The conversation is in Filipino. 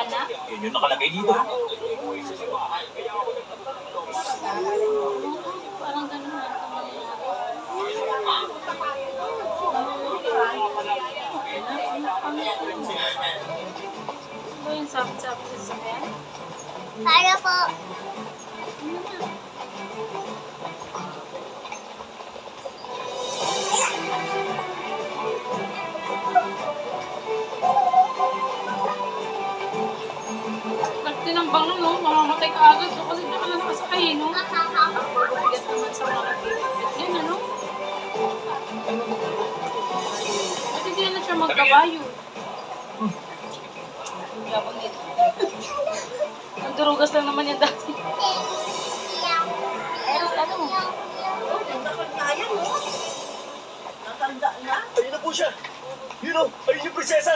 na? Yun yung nakalagay dito. Parang ganun na. Ano yung sabi-sabi sa sasakyan? Para po. Pag tinambang na, no? Mamamatay ka agad. No? Kasi na ka na nakasakay, no? Bigat naman sa mga kapit. Yan, ano? At hindi na siya magkabayo. Yabang nito. Ang durugas lang naman yan dati. Pero ano? Ayun na po siya. Yun o, ayun yung prinsesa.